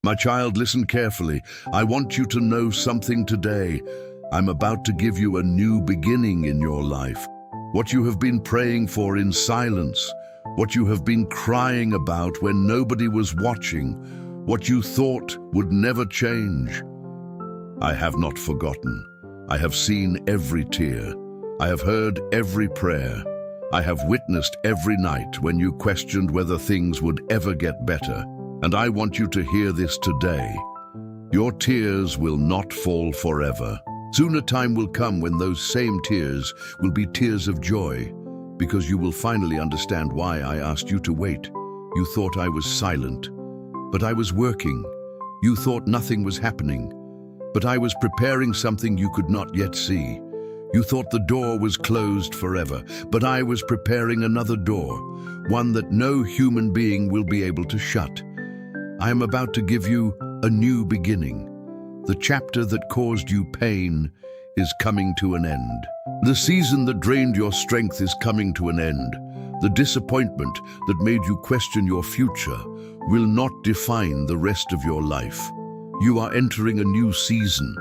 My child, listen carefully. I want you to know something today. I'm about to give you a new beginning in your life. What you have been praying for in silence, what you have been crying about when nobody was watching, what you thought would never change. I have not forgotten. I have seen every tear. I have heard every prayer. I have witnessed every night when you questioned whether things would ever get better. And I want you to hear this today. Your tears will not fall forever. Soon a time will come when those same tears will be tears of joy, because you will finally understand why I asked you to wait. You thought I was silent, but I was working. You thought nothing was happening, but I was preparing something you could not yet see. You thought the door was closed forever, but I was preparing another door, one that no human being will be able to shut. I am about to give you a new beginning. The chapter that caused you pain is coming to an end. The season that drained your strength is coming to an end. The disappointment that made you question your future will not define the rest of your life. You are entering a new season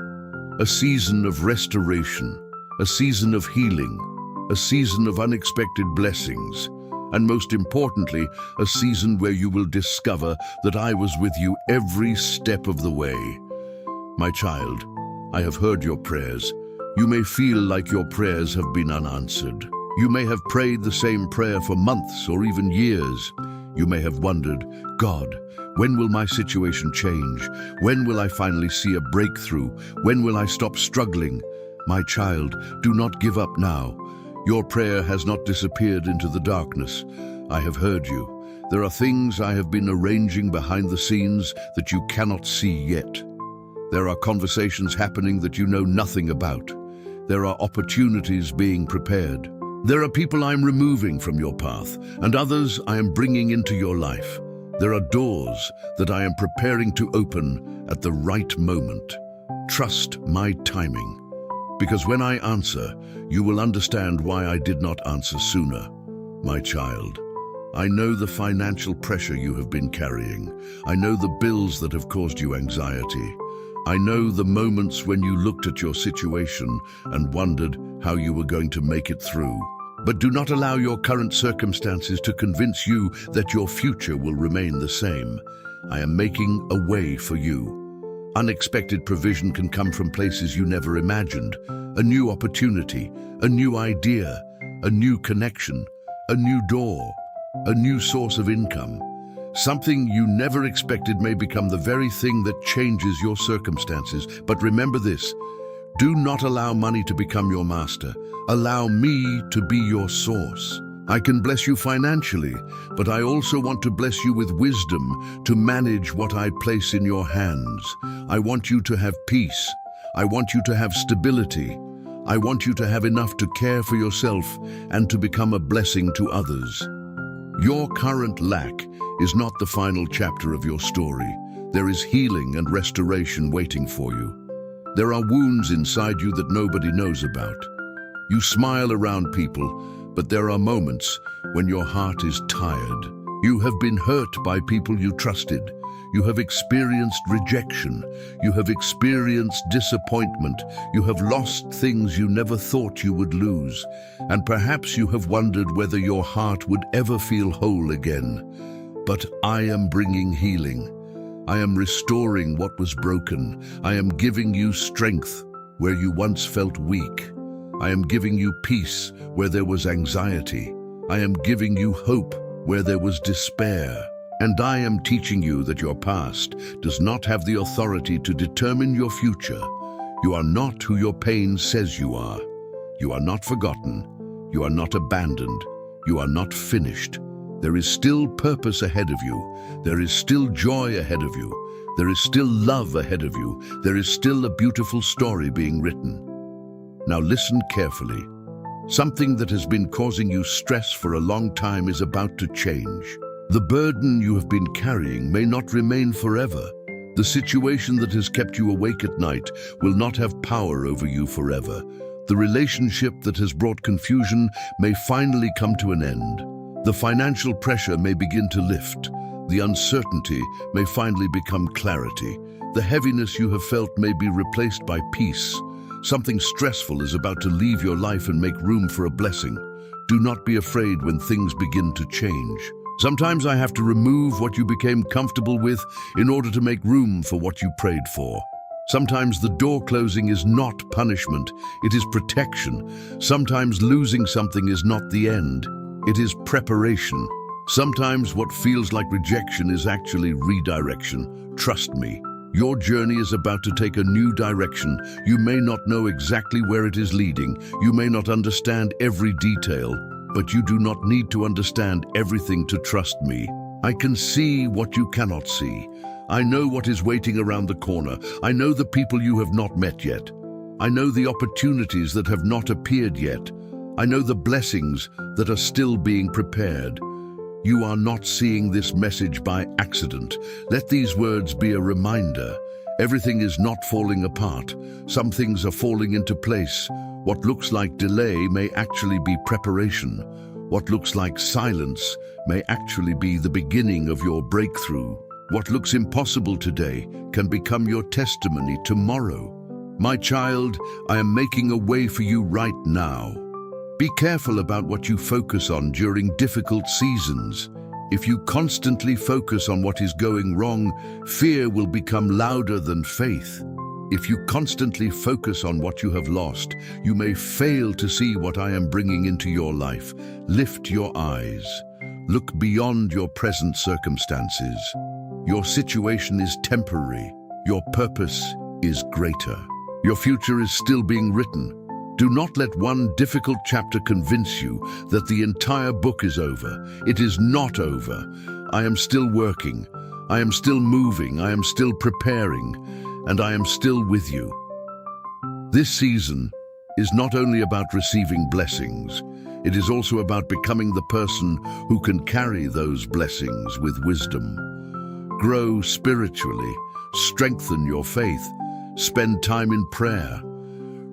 of restoration, a season of healing, a season of unexpected blessings, and most importantly, a season where you will discover that I was with you every step of the way. My child, I have heard your prayers. You may feel like your prayers have been unanswered. You may have prayed the same prayer for months or even years. You may have wondered, God, when will my situation change? When will I finally see a breakthrough? When will I stop struggling? My child, do not give up now. Your prayer has not disappeared into the darkness. I have heard you. There are things I have been arranging behind the scenes that you cannot see yet. There are conversations happening that you know nothing about. There are opportunities being prepared. There are people I'm removing from your path, and others I am bringing into your life. There are doors that I am preparing to open at the right moment. Trust my timing, because when I answer, you will understand why I did not answer sooner. My child, I know the financial pressure you have been carrying. I know the bills that have caused you anxiety. I know the moments when you looked at your situation and wondered how you were going to make it through. But do not allow your current circumstances to convince you that your future will remain the same. I am making a way for you. Unexpected provision can come from places you never imagined. A new opportunity, a new idea, a new connection, a new door, a new source of income. Something you never expected may become the very thing that changes your circumstances. But remember this, do not allow money to become your master. Allow me to be your source. I can bless you financially, but I also want to bless you with wisdom to manage what I place in your hands. I want you to have peace. I want you to have stability. I want you to have enough to care for yourself and to become a blessing to others. Your current lack is not the final chapter of your story. There is healing and restoration waiting for you. There are wounds inside you that nobody knows about. You smile around people, but there are moments when your heart is tired. You have been hurt by people you trusted. You have experienced rejection. You have experienced disappointment. You have lost things you never thought you would lose. And perhaps you have wondered whether your heart would ever feel whole again. But I am bringing healing. I am restoring what was broken. I am giving you strength where you once felt weak. I am giving you peace where there was anxiety. I am giving you hope where there was despair. And I am teaching you that your past does not have the authority to determine your future. You are not who your pain says you are. You are not forgotten. You are not abandoned. You are not finished. There is still purpose ahead of you. There is still joy ahead of you. There is still love ahead of you. There is still a beautiful story being written. Now listen carefully. Something that has been causing you stress for a long time is about to change. The burden you have been carrying may not remain forever. The situation that has kept you awake at night will not have power over you forever. The relationship that has brought confusion may finally come to an end. The financial pressure may begin to lift. The uncertainty may finally become clarity. The heaviness you have felt may be replaced by peace. Something stressful is about to leave your life and make room for a blessing. Do not be afraid when things begin to change. Sometimes I have to remove what you became comfortable with in order to make room for what you prayed for. Sometimes the door closing is not punishment, it is protection. Sometimes losing something is not the end, it is preparation. Sometimes what feels like rejection is actually redirection. Trust me, your journey is about to take a new direction. You may not know exactly where it is leading. You may not understand every detail, but you do not need to understand everything to trust me. I can see what you cannot see. I know what is waiting around the corner. I know the people you have not met yet. I know the opportunities that have not appeared yet. I know the blessings that are still being prepared. You are not seeing this message by accident. Let these words be a reminder. Everything is not falling apart. Some things are falling into place. What looks like delay may actually be preparation. What looks like silence may actually be the beginning of your breakthrough. What looks impossible today can become your testimony tomorrow. My child, I am making a way for you right now. Be careful about what you focus on during difficult seasons. If you constantly focus on what is going wrong, fear will become louder than faith. If you constantly focus on what you have lost, you may fail to see what I am bringing into your life. Lift your eyes. Look beyond your present circumstances. Your situation is temporary. Your purpose is greater. Your future is still being written. Do not let one difficult chapter convince you that the entire book is over. It is not over. I am still working. I am still moving. I am still preparing. And I am still with you. This season is not only about receiving blessings, it is also about becoming the person who can carry those blessings with wisdom. Grow spiritually, strengthen your faith, spend time in prayer,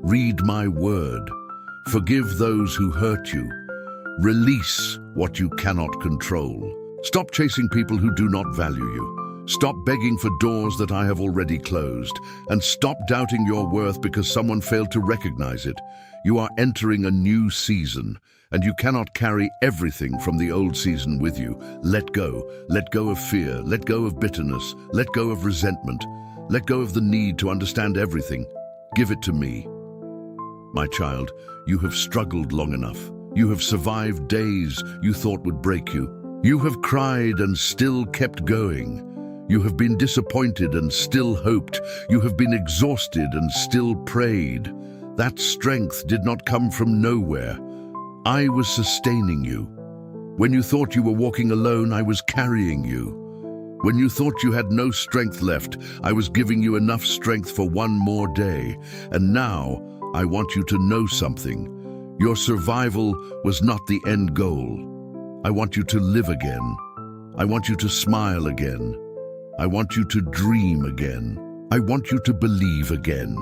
read my word, forgive those who hurt you, release what you cannot control. Stop chasing people who do not value you. Stop begging for doors that I have already closed, and stop doubting your worth because someone failed to recognize it. You are entering a new season, and you cannot carry everything from the old season with you. Let go. Let go of fear. Let go of bitterness. Let go of resentment. Let go of the need to understand everything. Give it to me. My child, you have struggled long enough. You have survived days you thought would break you. You have cried and still kept going. You have been disappointed and still hoped. You have been exhausted and still prayed. That strength did not come from nowhere. I was sustaining you. When you thought you were walking alone, I was carrying you. When you thought you had no strength left, I was giving you enough strength for one more day. And now, I want you to know something. Your survival was not the end goal. I want you to live again. I want you to smile again. I want you to dream again. I want you to believe again.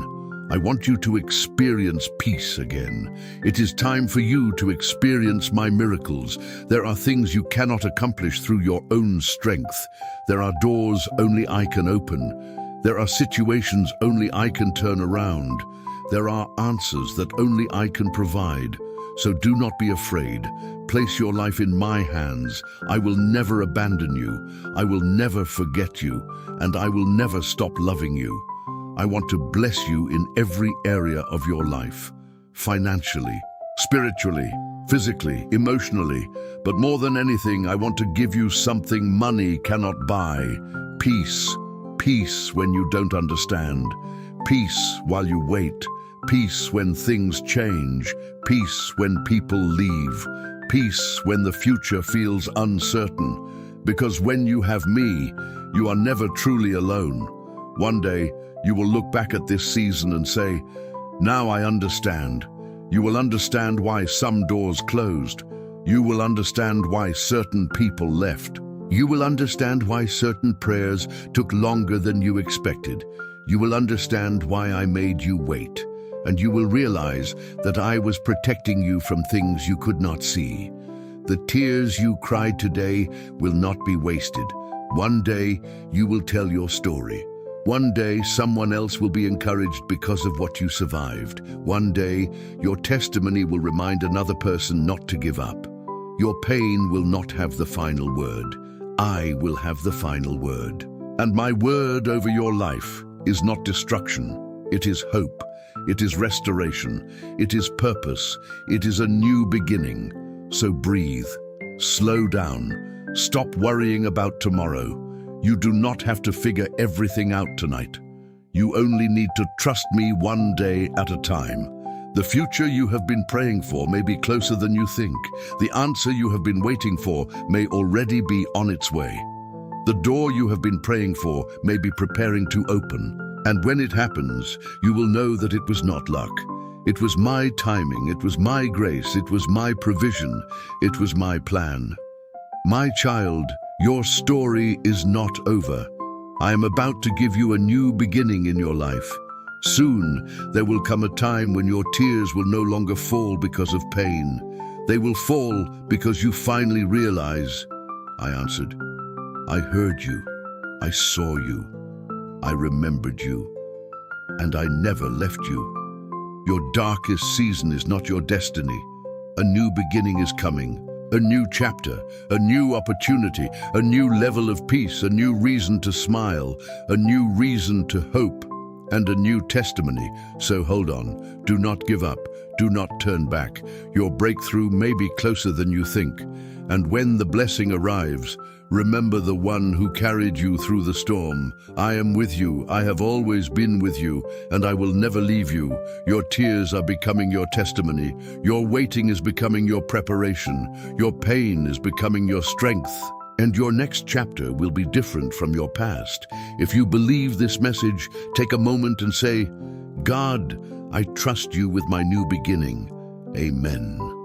I want you to experience peace again. It is time for you to experience my miracles. There are things you cannot accomplish through your own strength. There are doors only I can open. There are situations only I can turn around. There are answers that only I can provide. So do not be afraid. Place your life in my hands. I will never abandon you. I will never forget you, and I will never stop loving you. I want to bless you in every area of your life, financially, spiritually, physically, emotionally. But more than anything, I want to give you something money cannot buy. Peace. Peace when you don't understand. Peace while you wait. Peace when things change. Peace when people leave. Peace when the future feels uncertain. Because when you have me, you are never truly alone. One day, you will look back at this season and say, now I understand. You will understand why some doors closed. You will understand why certain people left. You will understand why certain prayers took longer than you expected. You will understand why I made you wait. And you will realize that I was protecting you from things you could not see. The tears you cried today will not be wasted. One day, you will tell your story. One day, someone else will be encouraged because of what you survived. One day, your testimony will remind another person not to give up. Your pain will not have the final word. I will have the final word. And my word over your life is not destruction. It is hope. It is restoration. It is purpose. It is a new beginning. So breathe. Slow down. Stop worrying about tomorrow. You do not have to figure everything out tonight. You only need to trust me one day at a time. The future you have been praying for may be closer than you think. The answer you have been waiting for may already be on its way. The door you have been praying for may be preparing to open. And when it happens, you will know that it was not luck. It was my timing, it was my grace, it was my provision, it was my plan. My child, your story is not over. I am about to give you a new beginning in your life. Soon, there will come a time when your tears will no longer fall because of pain. They will fall because you finally realize, I answered, I heard you, I saw you, I remembered you, and I never left you. Your darkest season is not your destiny. A new beginning is coming. A new chapter, a new opportunity, a new level of peace, a new reason to smile, a new reason to hope, and a new testimony. So hold on, do not give up, do not turn back. Your breakthrough may be closer than you think. And when the blessing arrives, remember the one who carried you through the storm. I am with you, I have always been with you, and I will never leave you. Your tears are becoming your testimony. Your waiting is becoming your preparation. Your pain is becoming your strength. And your next chapter will be different from your past. If you believe this message, take a moment and say, God, I trust you with my new beginning. Amen.